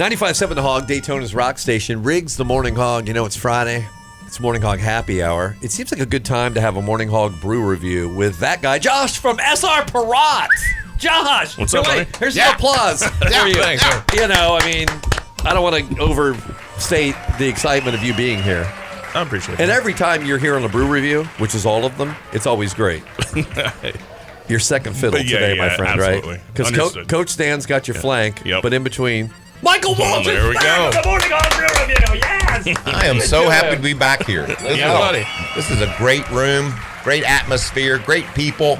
95.7 The Hog, Daytona's rock station. Riggs, the Morning Hog. You know, it's Friday. It's Morning Hog happy hour. It seems like a good time to have a Morning Hog brew review with that guy, Josh from SR Perrott. Josh! What's up, buddy? Here's some applause for you. Thanks. You know, I mean, I don't want to overstate the excitement of you being here. I appreciate it. And every time you're here on a brew review, which is all of them, it's always great. You're second fiddle today, my friend, absolutely. right? Because Coach Stan's got your flank, but in between, Michael Waltrip. There we go. The Morning Hog brew review. Yes. I am so happy to be back here. This is a great room, great atmosphere, great people.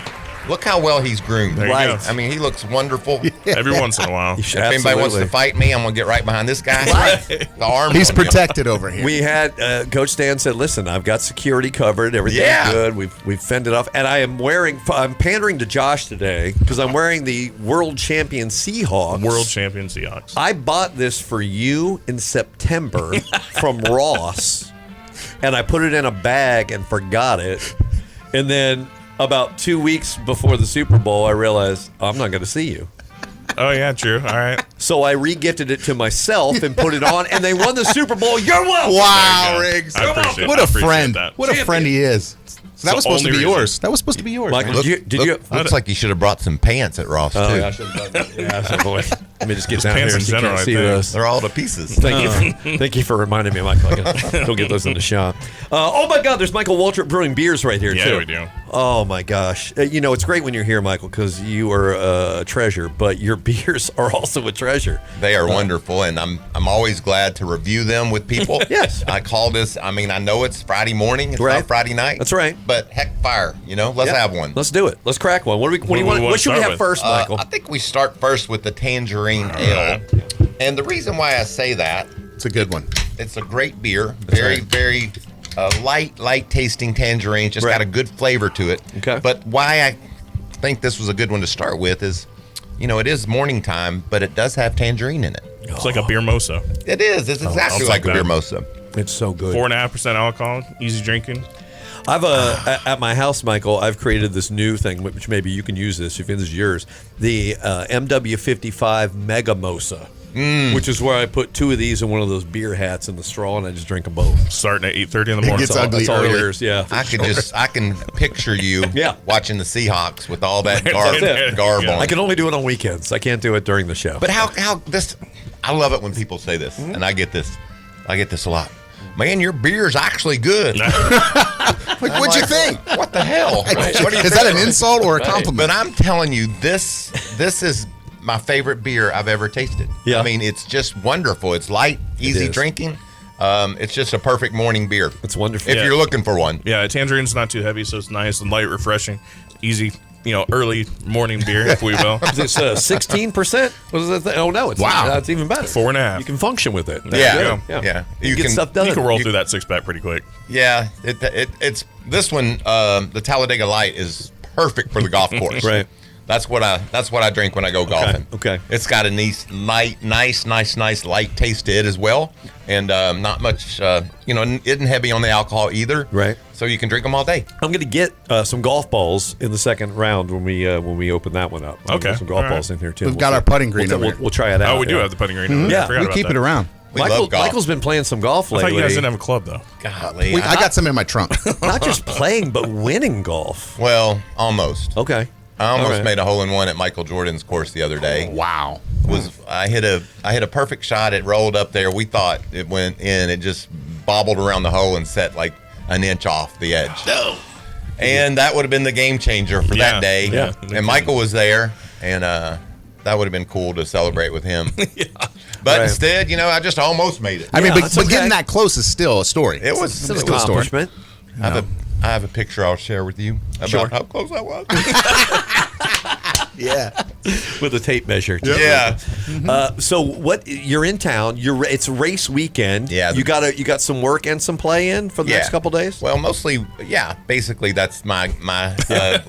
Look how well he's groomed. There you go. I mean, he looks wonderful. Every once in a while. If anybody wants to fight me, I'm going to get right behind this guy. The arm He's on him. protected over here. We had Coach Stan said, "Listen, I've got security covered. Everything's good. We've fended off." And I'm pandering to Josh today because I'm wearing the world champion Seahawks. World champion Seahawks. I bought this for you in September from Ross, and I put it in a bag and forgot it. And then about 2 weeks before the Super Bowl, I realized I'm not going to see you. Oh, yeah, true. All right. So I re-gifted it to myself and put it on, and they won the Super Bowl. You're welcome. Wow, Riggs. What a friend. What a friend he is. So that was supposed to be yours. That was supposed to be yours. Michael, looks like you should have brought some pants at Ross, too. Yeah, I should have done that. Yeah, so boy. Let me just get down here pants so in you can't general, see I think. those. They're all the pieces. Thank you for reminding me, Michael. I can go get those in the shop. Oh, my God. There's Michael Waltrip Brewing beers right here, too. Yeah, we do. Oh, my gosh. You know, it's great when you're here, Michael, because you are a treasure, but your beers are also a treasure. They are wonderful, and I'm always glad to review them with people. Yes. I call this, I know it's Friday morning. It's not Friday night. That's right. But heck fire, let's have one. Let's do it. Let's crack one. What should we have first, Michael? I think we start first with the tangerine ale. And the reason why I say that, It's a good one. it's a great beer. Very light tasting tangerine. Just got a good flavor to it. Okay. But why I think this was a good one to start with is, it is morning time, but it does have tangerine in it. It's like a beer-mosa. It is. It's exactly I'll like take a that. beer-mosa. It's so good. 4.5% alcohol, easy drinking. I've at my house, Michael, I've created this new thing, which maybe you can use this if this is yours. The MW55 beer-mosa, which is where I put 2 of these in one of those beer hats in the straw, and I just drink them both. Starting at 8:30 in the morning. gets ugly That's all early. yours, yeah. I can picture you Yeah. watching the Seahawks with all that That's it. garb on. I can only do it on weekends. I can't do it during the show. But how this? I love it when people say this, and I get this a lot. Man, your beer's actually good. What'd you think? What the hell? What do you Is think? that an insult or a compliment? But I'm telling you, this is my favorite beer I've ever tasted. Yeah. I mean, it's just wonderful. It's light, easy drinking. It's just a perfect morning beer. It's wonderful. If you're looking for one. Yeah, tangerine's not too heavy, so it's nice and light, refreshing, easy, early morning beer, if we will. Is it 16%? What is that? Oh, no. It's even better. 4.5. You can function with it. Yeah. Yeah. You get can stuff done. You can roll through that 6-pack pretty quick. Yeah, it's this one. The Talladega Light is perfect for the golf course. Right. That's what I drink when I go golfing. Okay. It's got a nice light taste to it as well, and not much. Isn't heavy on the alcohol either. Right. So you can drink them all day. I'm going to get some golf balls in the second round when we open that one up. Okay. Some golf All balls right. in here too. We've got our putting green over we'll, here. we'll try it out. Oh, we do have the putting green. Yeah, I forgot We about keep that. it around. We love golf. Michael's been playing some golf I thought lately. you guys didn't have a club, though. Golly, I got some in my trunk. Not just playing, but winning golf. well, almost. Okay. I almost All right. made a hole-in-one at Michael Jordan's course the other day. Wow. I hit a perfect shot. It rolled up there. We thought it went in. It just bobbled around the hole and set like an inch off the edge. No. And that would have been the game changer for that day. Yeah. And Michael was there, and that would have been cool to celebrate with him. But instead, I just almost made it. I mean, it's but okay. getting that close is still a story. It was It's an it was- accomplishment. I have a picture I'll share with you about how close I was. Yeah. With a tape measure. Yeah. So what? You're in town. It's race weekend. Yeah. You got some work and some play in for the next couple days. Well, mostly, basically that's my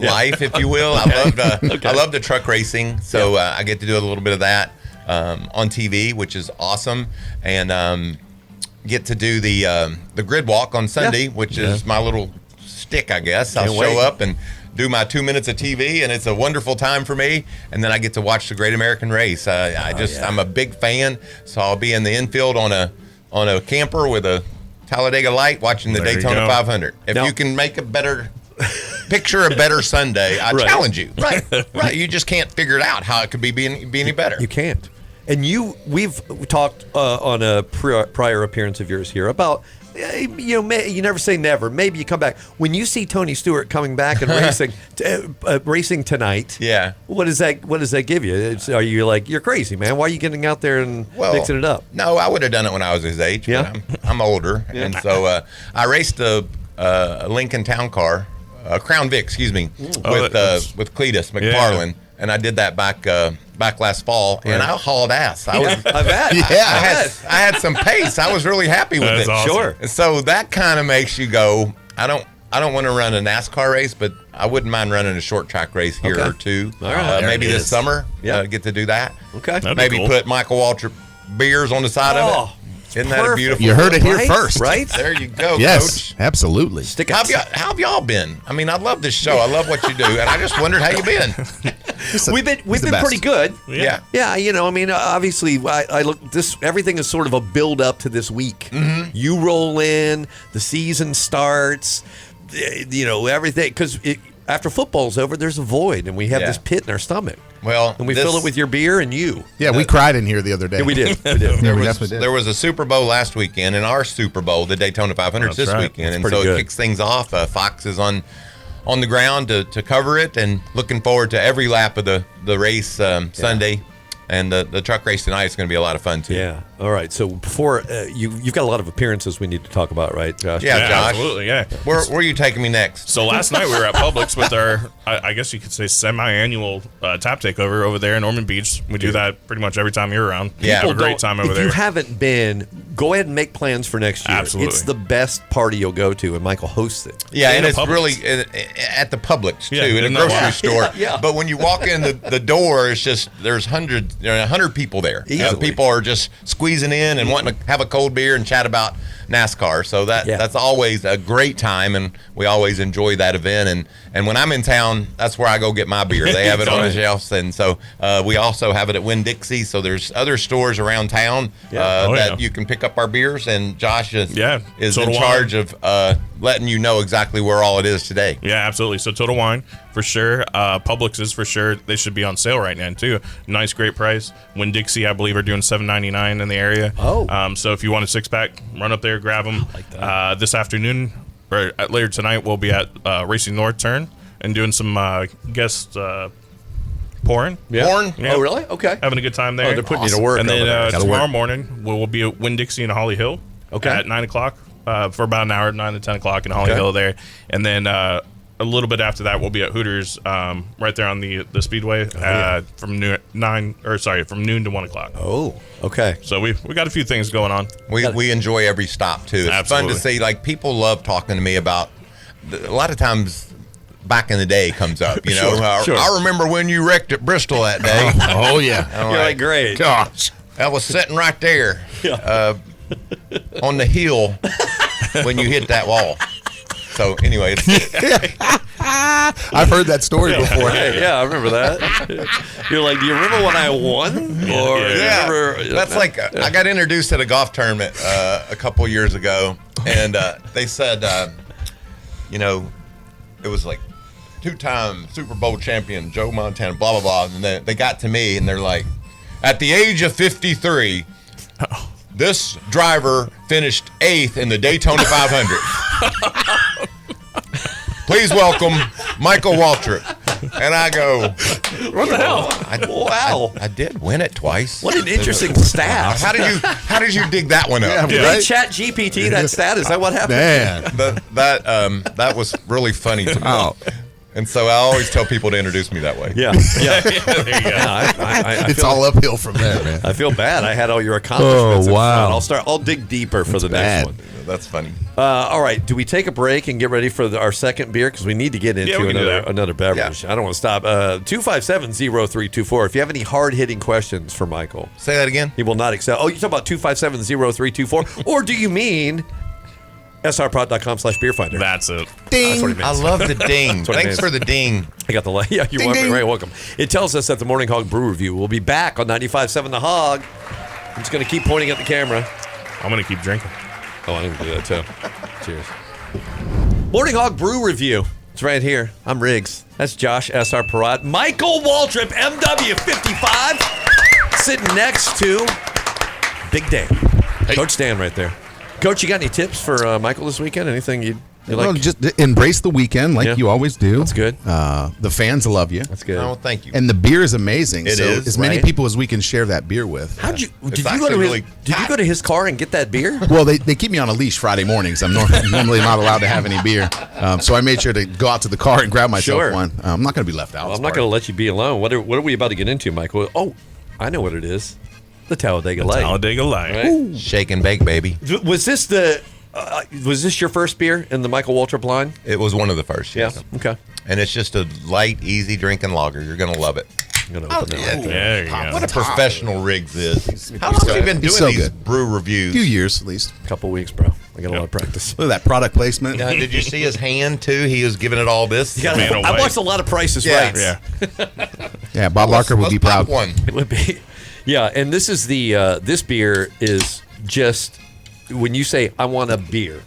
life, if you will. I love the truck racing, so I get to do a little bit of that on TV, which is awesome, and get to do the grid walk on Sunday, which is my little stick, I guess. I'll show up and do my 2 minutes of TV, and it's a wonderful time for me. And then I get to watch the Great American Race. I'm a big fan, so I'll be in the infield on a camper with a Talladega Light watching the Daytona 500. If you can make a better Sunday, I challenge you. Right. You just can't figure it out how it could be any better. You can't. And we've talked on a prior appearance of yours here about, you never say never. Maybe you come back when you see Tony Stewart coming back and racing tonight. Yeah. What does that give you? Are you like, you're crazy, man? Why are you getting out there and mixing it up? No, I would have done it when I was his age. Yeah. But I'm older, and so I raced a Lincoln Town Car, Crown Vic, excuse me, with Cletus McFarland. Yeah. And I did that back last fall, and I hauled ass. I had some pace. I was really happy with it. Awesome. Sure. And so that kind of makes you go, I don't want to run a NASCAR race, but I wouldn't mind running a short track race here or two. All right. Maybe this summer, get to do that. Okay. Maybe cool. Put Michael Waltrip beers on the side of it. Isn't that beautiful? You heard it here first. Right? There you go, yes, Coach. Absolutely. How have y'all been? I mean, I love this show. I love what you do, and I just wondered how you been. We've been pretty good. Yeah. I mean, obviously, I look. Everything is sort of a build up to this week. Mm-hmm. You roll in, the season starts. Everything because after football's over, there's a void, and we have this pit in our stomach. Well, and we fill it with your beer and you. Yeah, we cried in here the other day. Yeah, we did. We definitely did. There was a Super Bowl last weekend, and our Super Bowl, the Daytona 500, this weekend, and so it kicks things off. Fox is on the ground to cover it, and looking forward to every lap of the race Sunday. And the truck race tonight is going to be a lot of fun, too. Yeah. All right. So before, you've got a lot of appearances we need to talk about, right, Josh? Yeah, Josh. Absolutely, yeah. Where are you taking me next? So last night we were at Publix with our, I guess you could say, semi-annual tap takeover over there in Norman Beach. We do that pretty much every time you're around. Yeah. Have a great time over there. If you haven't been, go ahead and make plans for next year. Absolutely. It's the best party you'll go to, and Michael hosts it. Yeah, and it's Publix. really at the Publix, too, in a isn't that grocery wild? store. Yeah. But when you walk in the door, it's just, there's 100 people there. People are just squeezing in and wanting to have a cold beer and chat about NASCAR. So that's always a great time, and we always enjoy that event. And when I'm in town, that's where I go get my beer. They have it on the shelves, and so we also have it at Winn-Dixie. So there's other stores around town that you can pick up our beers, and Josh is in charge of letting you know exactly where all it is today. Yeah, absolutely. So Total Wine, for sure. Publix is for sure. They should be on sale right now, too. Nice, great price. Winn-Dixie, I believe, are doing $7.99 in the area. Oh. So if you want a six-pack, run up there, grab them. Like that. This afternoon, or later tonight, we'll be at Racing North Turn and doing some guest pouring. Yeah. Porn? Yeah. Oh, really? Okay. Having a good time there. Oh, they're putting you to work. And over then there. tomorrow morning, we'll be at Winn-Dixie in Holly Hill at 9 o'clock for about an hour, 9 to 10 o'clock in Holly Hill there. And then a little bit after that, we'll be at Hooters right there on the Speedway from noon to 1 o'clock. Oh, okay. So we got a few things going on. We enjoy every stop, too. It's fun to see. Like, people love talking to me about, a lot of times, back in the day comes up, you know. Sure. I remember when you wrecked at Bristol that day. Oh, yeah. You're like, great. Gosh. I was sitting right there on the hill when you hit that wall. So, anyway. I've heard that story before. Yeah, I remember that. You're like, do you remember when I won? Or That's like, I got introduced at a golf tournament a couple years ago, and they said, it was like two-time Super Bowl champion Joe Montana, blah, blah, blah. And they got to me, and they're like, at the age of 53, this driver finished 8th in the Daytona 500. Please welcome Michael Waltrip. And I go, What the hell? Wow. I did win it twice. What an interesting stat. How did you dig that one up? Did they chat GPT that stat? Is that what happened? Man. That was really funny to me. Oh. And so I always tell people to introduce me that way. Yeah. There you go. I It's feel, all uphill from there, man. I feel bad. I had all your accomplishments. Oh, wow. I'll dig deeper for the next one. That's funny. All right. Do we take a break and get ready for our second beer? Because we need to get into we can do that. another beverage. Yeah. I don't want to stop. 257-0324. If you have any hard-hitting questions for Michael. Say that again. He will not accept. Oh, you talking about 257-0324? Or do you mean srprod.com/beerfinder. That's it. Ding. That's what he means. I love the ding. what it Thanks means. for the ding. I got the light. Yeah, you're Ding, welcome. ding. Very welcome. It tells us that the Morning Hog Brew Review will be back on 95.7 The Hog. I'm just going to keep pointing at the camera. I'm going to keep drinking. Oh, I can do that too. Cheers. Morning Hog Brew Review. It's right here. I'm Riggs. That's Josh, SR Perrott. Michael Waltrip, MW55, sitting next to Big Dan. Hey. Coach Dan right there. Coach, you got any tips for Michael this weekend? Anything you like? Well, just embrace the weekend like you always do. That's good. The fans love you. That's good. Oh, thank you. And the beer is amazing. It so is, as many right? people as we can share that beer with. How'd you? It's Did you actually go to his? really Did you go to his car and get that beer? Well, they keep me on a leash Friday mornings. I'm normally not allowed to have any beer. So I made sure to go out to the car and grab myself Sure. one. I'm not going to be left out. Well, I'm not going to let you be alone. What are we about to get into, Michael? Oh, I know what it is. The Talladega Light. Talladega Light. Right? Shake and bake, baby. Was this your first beer in the Michael Waltrip line? It was one of the first. Yeah. Yes. Okay. And it's just a light, easy drinking lager. You're going to love it. I'm going to open that. yeah. Right there. There you go. What a professional Riggs is. How long have you been He's doing so these good. brew A reviews? few years at least. Couple weeks, bro. I got a lot of practice. Look at that product placement. Did you see his hand, too? He was giving it all this. Yeah, Man I away. watched a lot of Prices Yeah. Right. Yeah. Yeah, Bob Barker would Let's be pop proud. one. It would be. Yeah, and this is the this beer is just when you say I want a beer.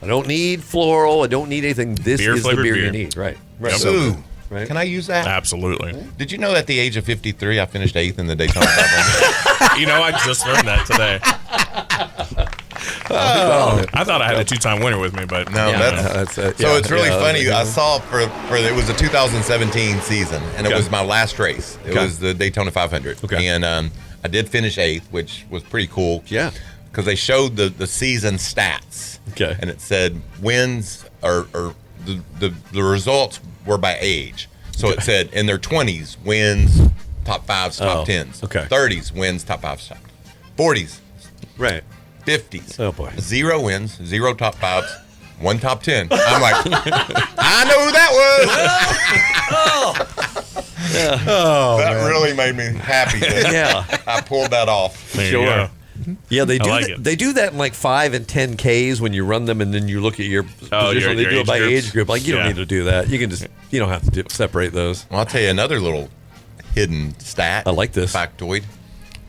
I don't need floral. I don't need anything. This is the Beer-flavored beer beer. you need. Right. Right. Yep. Ooh. Right. Can I use that? Absolutely. Did you know at the age of 53, I finished 8th in the Daytona 500? You know, I just learned that today. I thought I had a 2-time winner with me, but No, Yeah, that's that's so it's really funny. I that's- saw for it was a 2017 season, and it Okay. was my last race. It Okay. was the Daytona 500, Okay. and I did finish 8th, which was pretty cool. Yeah. because they showed the season stats. Okay. and it said wins or the results were by age. So it said in their 20s wins, top 5s, top Oh, 10s. okay. 30s wins, top 5s, top 40s, Right. 50s. Oh, boy. 0 wins, 0 top 5s, 1 top 10. I'm like, I know who that was. That really made me happy. That Yeah. I pulled that off. there you Sure. go. Yeah, they do. like that, it. they do that in like 5 and 10 Ks when you run them, and then you look at your position. They your do it age by groups. age group. Like you don't Yeah. need to do that. You can just don't have to separate those. Well, I'll tell you another little hidden stat. I like this. Factoid.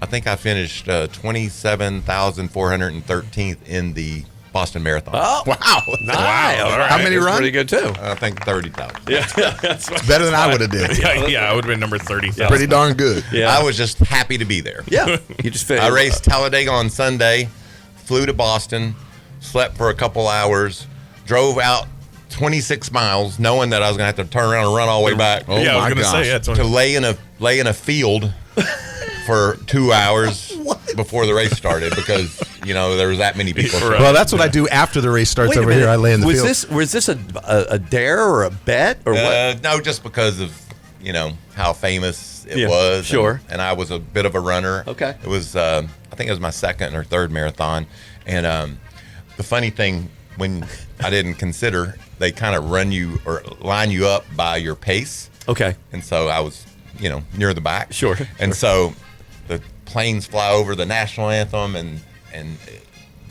I think I finished 27,413th in the Boston Marathon. Oh, Wow. nice. Wow. All right. How many That's run? Pretty good too. I think 30,000. Yeah, that's what, Better than I would have did. Yeah, I would have been number 30,000. Pretty darn good. yeah. I was just happy to be there. Yeah, you just fit. I raced Talladega on Sunday, flew to Boston, slept for a couple hours, drove out 26 miles, knowing that I was going to have to turn around and run all the way back Oh, Yeah, I was my going to gosh. say, yeah, to lay in a field for 2 hours before the race started because there was that many people. Right. Well, that's what I do after the race starts Wait a over minute. here. I lay in the was field. this a dare or a bet or what? No, just because of how famous it Yeah, was. sure. And I was a bit of a runner. Okay. It was I think it was my second or third marathon, and the funny thing when I didn't consider they kind of run you or line you up by your pace, Okay. and so I was near the back. Sure, And so the planes fly over the national anthem and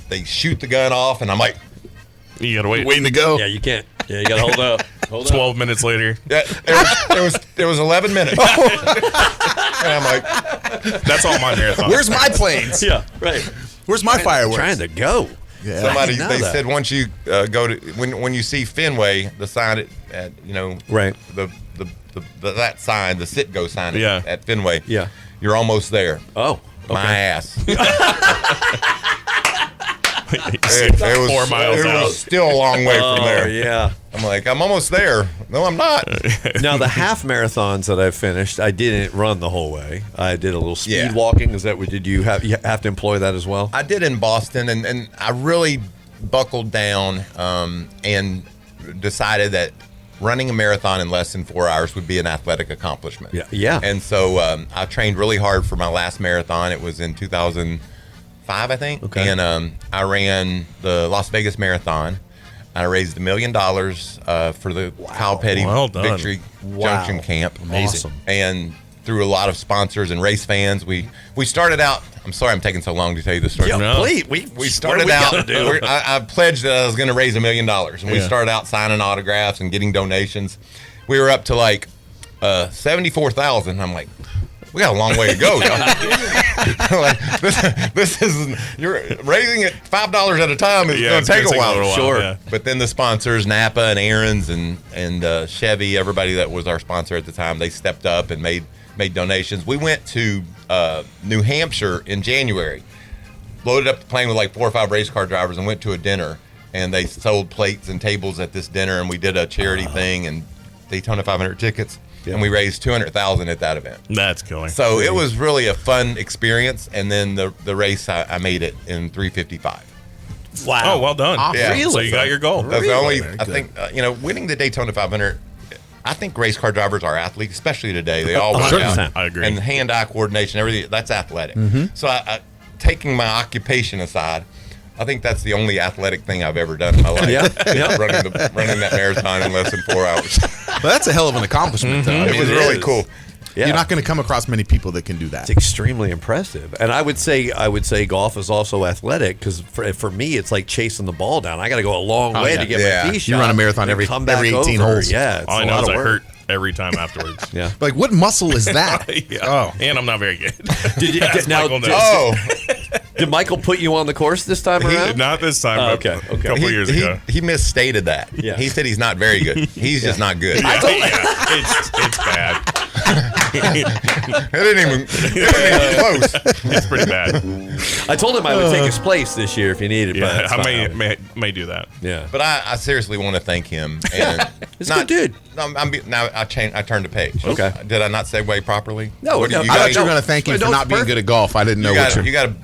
they shoot the gun off, and I'm like. You got to wait. Waiting to go. Yeah, you can't. Yeah, you got to hold up. Hold up. 12 minutes later. Yeah, it was 11 minutes. And I'm like, That's all my marathon. Where's my planes? Yeah, right. Where's my fireworks? Trying to go. Yeah. somebody know they that. said once you go to when you see Fenway, the sign at Right. the that sign, the sit-go sign Yeah. at Fenway. Yeah. You're almost there. Oh, okay. My ass. It 4 miles it out. was still a long way from Oh, there. yeah. I'm like, I'm almost there. No, I'm not. Now the half marathons that I've finished, I didn't run the whole way. I did a little speed Yeah. walking. Is that what did you have to employ that as well? I did in Boston, and I really buckled down and decided that running a marathon in less than 4 hours would be an athletic accomplishment. Yeah, yeah. And so I trained really hard for my last marathon. It was in 2005, I think. Okay. And I ran the Las Vegas Marathon. I raised $1 million for the Kyle Petty Well done. Victory Wow. Junction Camp. Amazing. And through a lot of sponsors and race fans. We started out. I'm sorry, I'm taking so long to tell you the story. No. Please, We started out. I pledged that I was going to raise $1 million, and we started out signing autographs and getting donations. We were up to like 74,000. I'm like, we got a long way to go. Like, this is you're raising it $5 at a time is going to take a while. Sure. Yeah. But then the sponsors, Napa and Aaron's and Chevy, everybody that was our sponsor at the time, they stepped up and made donations. We went to New Hampshire in January, loaded up the plane with like 4 or 5 race car drivers, and went to a dinner. And they sold plates and tables at this dinner, and we did a charity thing and Daytona 500 tickets. And we raised $200,000 at that event. That's killer. So it was really a fun experience. And then the race, I made it in 3:55. Wow. Oh, well done. Yeah. Really? So you got your goal. That's the only. Very I good. think winning the Daytona 500. I think race car drivers are athletes, especially today. They all work 100%. out. I agree. And hand-eye coordination, everything that's athletic. So I taking my occupation aside, I think that's the only athletic thing I've ever done in my life. Yeah. running that marathon in less than 4 hours. But that's a hell of an accomplishment, though. I It mean, was really is. cool. Yeah. You're not going to come across many people that can do that. It's extremely impressive, and I would say golf is also athletic because for me it's like chasing the ball down. I got to go a long way yeah. to get Yeah. my tee You shot. run a marathon and every- come back every 18 over. holes. Yeah, it's All I a know lot is of I work. hurt every time afterwards. Yeah. Like, what muscle is that? Yeah. Oh. And I'm not very good. Did you As now? Michael knows. Oh, Did Michael put you on the course this time around? Not this time, Oh, but okay, okay. a couple years ago. he misstated that. Yeah. He said he's not very good. He's just not good. Yeah, it's bad. It didn't even close. It's pretty bad. I told him I would take his place this year if he needed. but Yeah, that's I not happening. may do that. Yeah. But I seriously want to thank him. And He's a good dude. Now I turned the page. Okay. Did I not segue properly? No, What do no, you I got? thought you were going to thank him No, for it's not being perfect. good at golf. I didn't know You got a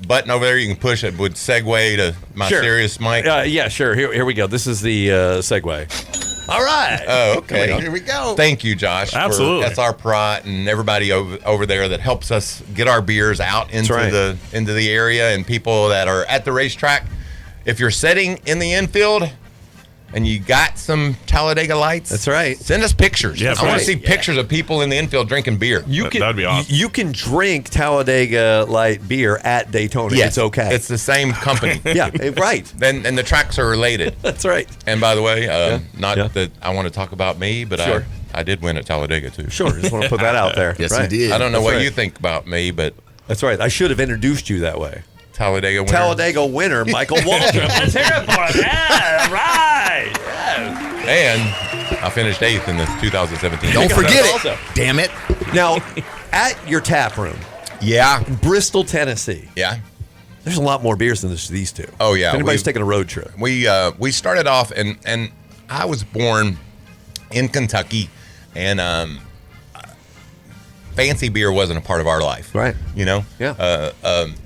button over there you can push it would segue to my Sure. serious mic. Yeah, sure. Here we go. This is the segue. All right. Oh, okay. Here we go. Thank you, Josh. Absolutely. For SR Perrott and everybody over there that helps us get our beers out into right. the area, and people that are at the racetrack. If you're sitting in the infield and you got some Talladega Lights, That's right. Send us pictures. Yeah, I want right. to see pictures of people in the infield drinking beer. That'd be awesome. You can drink Talladega Light beer at Daytona. Yes, It's okay. It's the same company. yeah, right. And the tracks are related. That's right. And by the way, not Yeah. that I want to talk about me, but Sure. I did win at Talladega too. Sure. Just want to put that out there. Yes, right. he did. I don't know That's what right. you think about me, but That's right. I should have introduced you that way. Talladega winner. Talladega winner, Michael Waltrip. Let's hear it for him. Yeah, right. Yeah. And I finished 8th in the 2017. Don't forget it. Also. Damn it. Now, at your tap room, Yeah. Bristol, Tennessee, Yeah. there's a lot more beers than these two. Oh, yeah. If anybody's We've- taking a road trip. We started off, and I was born in Kentucky, and fancy beer wasn't a part of our life. Right. You know? Yeah.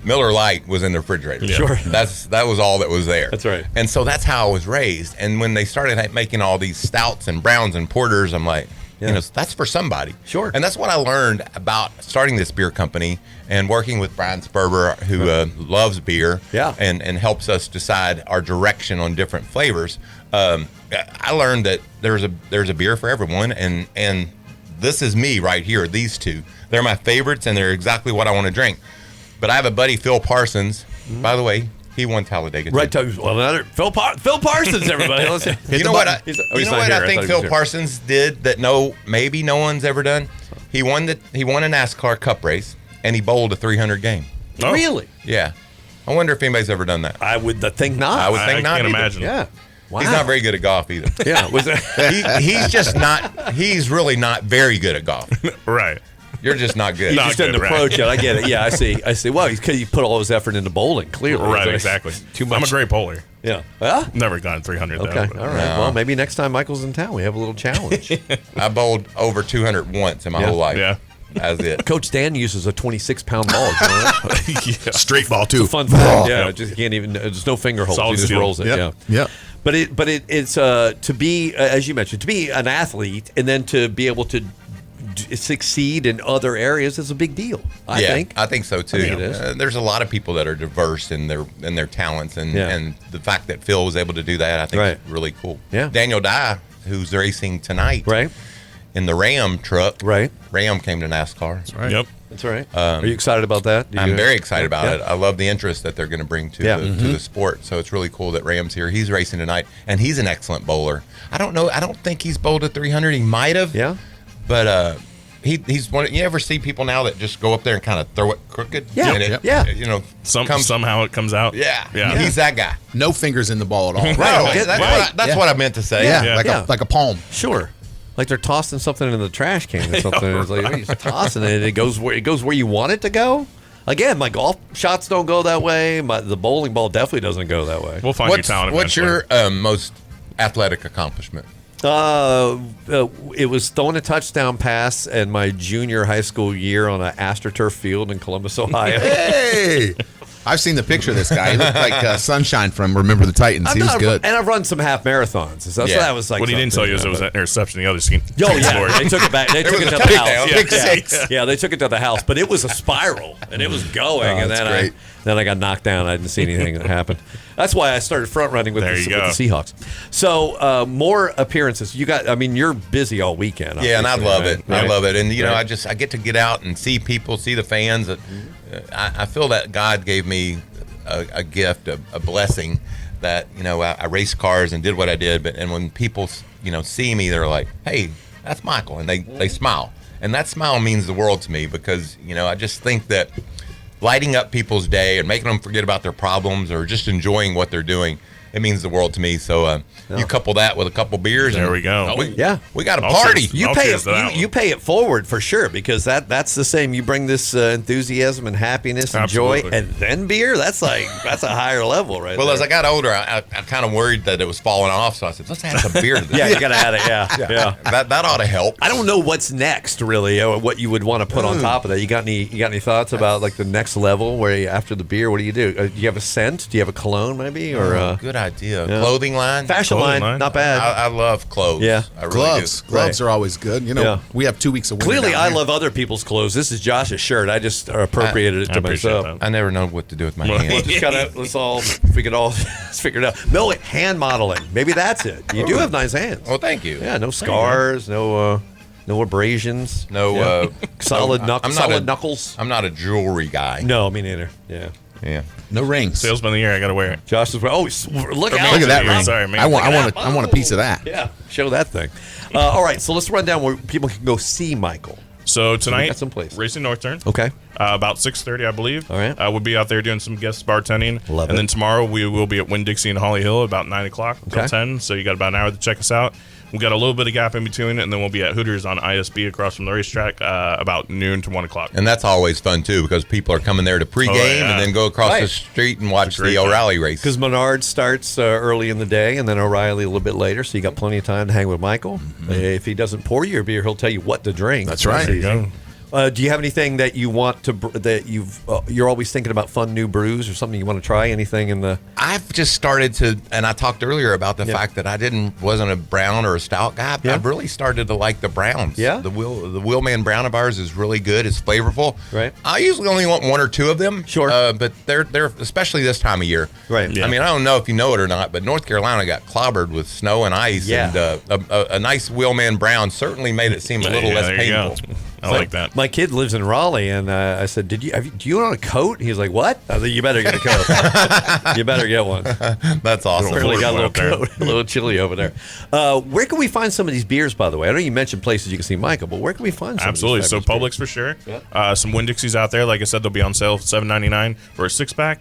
Miller Lite was in the refrigerator. Yeah. Sure. That was all that was there. That's right. And so that's how I was raised. And when they started making all these stouts and browns and porters, I'm like, Yeah. that's for somebody. Sure. And that's what I learned about starting this beer company and working with Brian Sperber, who loves beer. Yeah. And helps us decide our direction on different flavors. I learned that there's a beer for everyone, and this is me right here. These two, they're my favorites, and they're exactly what I want to drink. But I have a buddy, Phil Parsons. By the way, he won Talladega. too. Right. Well, another Phil Parsons, everybody. Let's hit You the know what? button. You know what I think Phil Parsons did that maybe no one's ever done. He won a NASCAR Cup race, and he bowled a 300 game. Oh, Really? Yeah, I wonder if anybody's ever done that. I would think not. I would think I not. can't either. imagine. Yeah. Wow. He's not very good at golf either. Yeah. Was that? He's just not. He's really not very good at golf. Right. You're just not good. No. Just didn't good, right. approach it. I get it. Yeah, I see. Well, he put all his effort into bowling. Clearly, Right, It's exactly. Too much. I'm a great bowler. Yeah. Huh? Never gotten 300 Okay. though. All right. Well, maybe next time Michael's in town, we have a little challenge. I bowled over 200 once in my whole life. Yeah. That's it. Coach Dan uses a 26-pound ball. You know that? Yeah. Straight ball, too. Fun fact. Yeah. Just can't even. There's no finger holes. Solid He just steel. rolls it. Yep. Yeah. Yep. But it's to be, as you mentioned, to be an athlete and then to be able to succeed in other areas is a big deal. I think. I think so too. I think it is. There's a lot of people that are diverse in their talents, and Yeah. and the fact that Phil was able to do that, I think, Right. is really cool. Yeah. Daniel Dye, who's racing tonight, Right. in the Ram truck. Right. Ram came to NASCAR. That's right. Yep. That's right. Are you excited about that? I'm very excited about it. I love the interest that they're going to bring to Mm-hmm. the sport. So it's really cool that Ram's here. He's racing tonight, and he's an excellent bowler. I don't know. I don't think he's bowled a 300. He might have. Yeah. But he's one. You ever see people now that just go up there and kind of throw it crooked? Yeah. And it, Yeah. You know, Somehow it comes out. yeah. He's that guy. No fingers in the ball at all. Right. That's what I meant to say. Yeah, Yeah. like a palm. Sure. Like they're tossing something in the trash can or something. It's like you're just tossing it. It goes where you want it to go. Again, my golf shots don't go that way. The bowling ball definitely doesn't go that way. We'll find you talent What's eventually. your most athletic accomplishment? It was throwing a touchdown pass in my junior high school year on an AstroTurf field in Columbus, Ohio. Hey, I've seen the picture of this guy. He looked like Sunshine from Remember the Titans. He was good. And I've run some half marathons. So Yeah. that was like What he didn't tell you is it was an interception. The other scene. Oh yeah, they took it back. They took it to the touchdown, house. pick six. Yeah, they took it to the house, but it was a spiral and it was going, and that's then great. then I got knocked down. I didn't see anything that happened. That's why I started front running with, There the, you with the go. Seahawks. So more appearances. You got. I mean, you're busy all weekend. Yeah, and I obviously, love right? it. I Right. love it. And, you know, Right. I get to get out and see people, see the fans. I feel that God gave me a gift, a blessing that, you know, I raced cars and did what I did. And when people, you know, see me, they're like, hey, that's Michael. And they smile. And that smile means the world to me because, you know, I just think that lighting up people's day and making them forget about their problems or just enjoying what they're doing, it means the world to me. So you couple that with a couple beers. There and we go. Yeah. We got a I'll party. cheers. You I'll pay cheers to that it. one. You pay it forward for sure because that's the same. You bring this enthusiasm and happiness and joy, Absolutely. and then beer. That's a higher level, right? Well, there. as I got older, I kind of worried that it was falling off. So I said, let's add some beer to this. yeah, you gotta add it. Yeah. That ought to help. I don't know what's next, really. What you would want to put on top of that? You got any thoughts about like the next level where you, after the beer, what do? Do you have a scent? Do you have a cologne maybe or Good idea. Clothing line. fashion Clothing line? line. Not bad. I love clothes. Yeah. I really Gloves. do. Gloves Right. are always good. You know, Yeah. we have 2 weeks of winter. Clearly, down I here. love other people's clothes. This is Josh's shirt. I just appropriated it I to appreciate myself. that. I never know what to do with my Well, hands. Just gotta if we could all figure it out. No hand modeling. Maybe that's it. You do have nice hands. Well, thank you. Yeah, no scars, no abrasions. No, Yeah. Solid no, knuckles. I'm not Solid a- knuckles. I'm not a jewelry guy. No, me neither. Yeah. Yeah. No rings. Salesman of the year. I got to wear it. Josh is look out. Look at that ring. Sorry, man. I want Look I want a piece of that. Yeah, show that thing. All right, so let's run down where people can go see Michael. So tonight, got some place. Racing North Turn. Okay. About 6:30, I believe. All right. We'll be out there doing some guest bartending. Love and it. then tomorrow we will be at Winn-Dixie in Holly Hill about 9 o'clock Okay. until 10. So you got about an hour to check us out. We've got a little bit of gap in between it, and then we'll be at Hooters on ISB across from the racetrack about noon to 1 o'clock. And that's always fun too because people are coming there to pregame yeah. and then go across Right. the street and watch great the time. O'Reilly race. Because Menard starts early in the day, and then O'Reilly a little bit later, so you got plenty of time to hang with Michael. If he doesn't pour you a beer, he'll tell you what to drink. That's right. There you go. Do you have anything that you want to you're always thinking about fun new brews or something you want to try? Anything in the I've just started to, and I talked earlier about the Yeah. fact that I wasn't a brown or a stout guy. Yeah. I've really started to like the browns. Yeah? the Wheelman Brown of ours is really good. It's flavorful. Right. I usually only want one or two of them. Sure. But they're especially this time of year. Right. Yeah. I mean, I don't know if you know it or not, but North Carolina got clobbered with snow and ice. Yeah. And a nice Wheelman Brown certainly made it seem a little Yeah, less there you go. painful. I like that. My kid lives in Raleigh, and I said, "Do you own a coat?" He's like, "What?" I said, "You better get a coat. You better get one." That's awesome. Really got a little up there. coat, a little chilly over there. Where can we find some of these beers? By the way, I know you mentioned places you can see Michael, but where can we find some? Absolutely. Of So these fabulous Publix for sure. Yeah. Some Winn-Dixies out there. Like I said, they'll be on sale $7.99 for a 6-pack.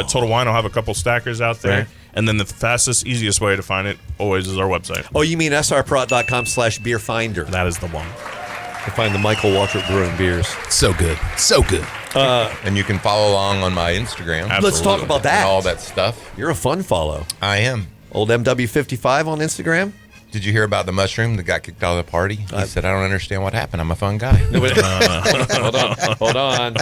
Total Wine will have a couple stackers out there. Right. And then the fastest, easiest way to find it always is our website. Oh, you mean srperrott.com/beer finder That is the one. to find the Michael Waltrip Brewing beers. So good. So good. And you can follow along on my Instagram. Absolutely. Let's talk about And that. all that stuff. You're a fun follow. I am. Old MW55 on Instagram. Did you hear about the mushroom that got kicked out of the party? He said, I don't understand what happened. I'm a fun guy. Hold on.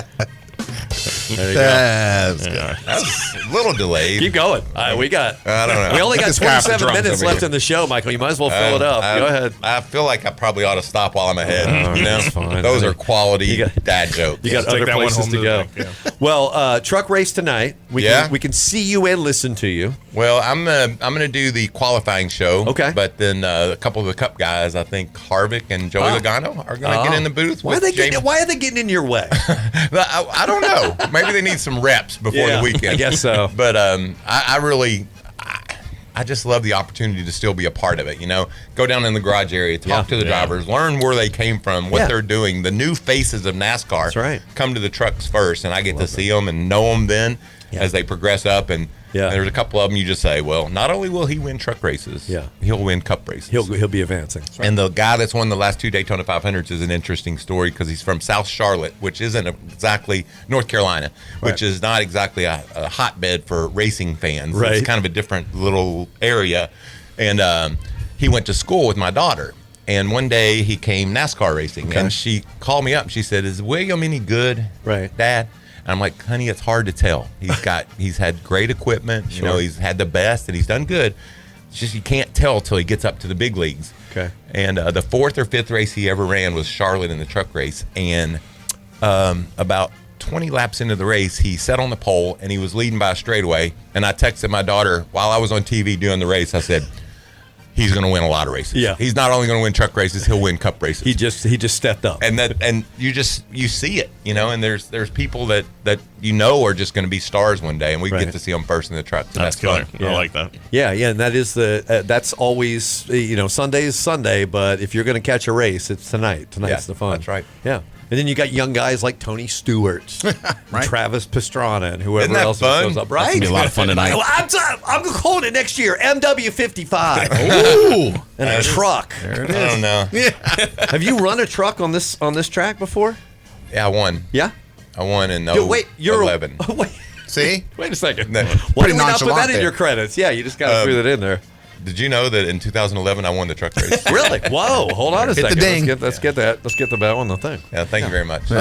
There you go. That's good. That's a little delayed. Keep going. We got. I don't know. We only got This guy off the 27 drums minutes over left here. in the show, Michael. You might as well fill it up. Go ahead. I feel like I probably ought to stop while I'm ahead. You know, that's fine. those I are mean, quality you got- dad jokes. You got Take other that one places home to to go. the bank, yeah. Well, truck race tonight. We can see you and listen to you. Well, I'm gonna do the qualifying show. Okay. But then a couple of the Cup guys, I think Harvick and Joey Logano, are gonna get in the booth. Why are they getting in your way? I don't know. Maybe they need some reps before the weekend. I guess so. But I just love the opportunity to still be a part of it. You know, go down in the garage area, talk to the drivers, learn where they came from, what they're doing. The new faces of NASCAR. That's right. Come to the trucks first, and I get to see them and know them then as they progress up. And there's a couple of them you just say, well, not only will he win truck races, he'll win Cup races. He'll be advancing. And the guy that's won the last 2 Daytona 500s is an interesting story because he's from South Charlotte, which isn't exactly North Carolina, which is not exactly a hotbed for racing fans. Right. It's kind of a different little area. And he went to school with my daughter. And one day he came NASCAR racing. And she called me up. And she said, is William any good, Dad? And I'm like, honey, it's hard to tell. He's had great equipment. You know, he's had the best, and he's done good. It's just you can't tell till he gets up to the big leagues. Okay. And the 4th or 5th race he ever ran was Charlotte in the truck race. And about 20 laps into the race, he sat on the pole, and he was leading by a straightaway. And I texted my daughter while I was on TV doing the race. I said, he's going to win a lot of races. Yeah. He's not only going to win truck races, he'll win Cup races. He just stepped up. And you see it, you know, and there's people that you know are just going to be stars one day, and we get to see them first in the truck. So That's killer. fun. I like that. Yeah, and that is that's always, Sunday is Sunday, but if you're going to catch a race, it's tonight. Tonight's the fun. That's right. Yeah. And then you got young guys like Tony Stewart, and Travis Pastrana, and whoever Isn't that else fun? shows up. Right? It's gonna be a lot of fun tonight. I'm calling it next year. MW55. Ooh. And a truck. I don't know. Have you run a truck on this track before? Yeah, I won. Yeah. I won in You're 11. Wait. See? Wait a second. No. Why did we not put nonchalant that in there. your credits? Yeah, you just got to throw that in there. Did you know that in 2011 I won the truck race? Really? Whoa! Hold on a Hit the second. ding. Let's get the bell on the thing. Yeah, thank you very much.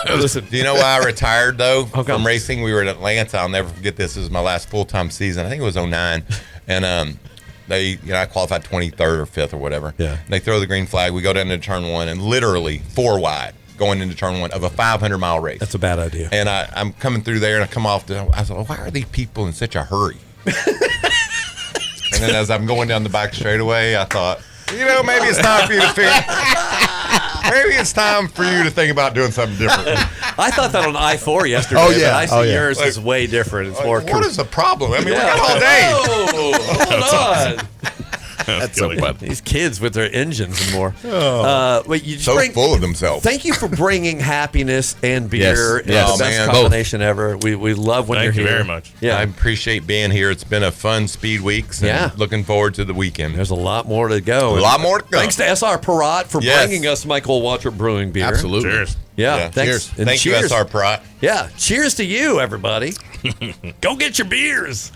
Listen, Do you know why I retired though come? from racing? We were in Atlanta. I'll never forget this. This was my last full-time season. I think it was 09. And I qualified 23rd or 5th or whatever. Yeah. And they throw the green flag. We go down to turn 1 and literally 4 wide going into turn 1 of a 500-mile race. that's a bad idea. And I'm coming through there, and I come off. I was like, why are these people in such a hurry? And then as I'm going down the back straightaway, I thought, maybe it's time for you to think. Maybe it's time for you to think about doing something different. I thought that on I-4 yesterday. Oh, yeah. But I see Oh, yeah. yours is way different. It's more. What is the problem? I mean, we got all day. Hold on. That's so fun. These kids with their engines and more. But you just So full of themselves. Thank you for bringing happiness and beer. Yes, yes. The best man. combination ever. We love when Thank you're you here. very much. Yeah. I appreciate being here. It's been a fun speed weeks. And Yeah. looking forward to the weekend. There's a lot more to go. A lot more to go. Thanks to SR Perrott for Yes. bringing us Michael Waltrip Brewing beer. Absolutely. Cheers. Yeah. Thanks. Cheers. And Thank you, cheers. SR Perrott. Yeah. Cheers to you, everybody. Go get your beers.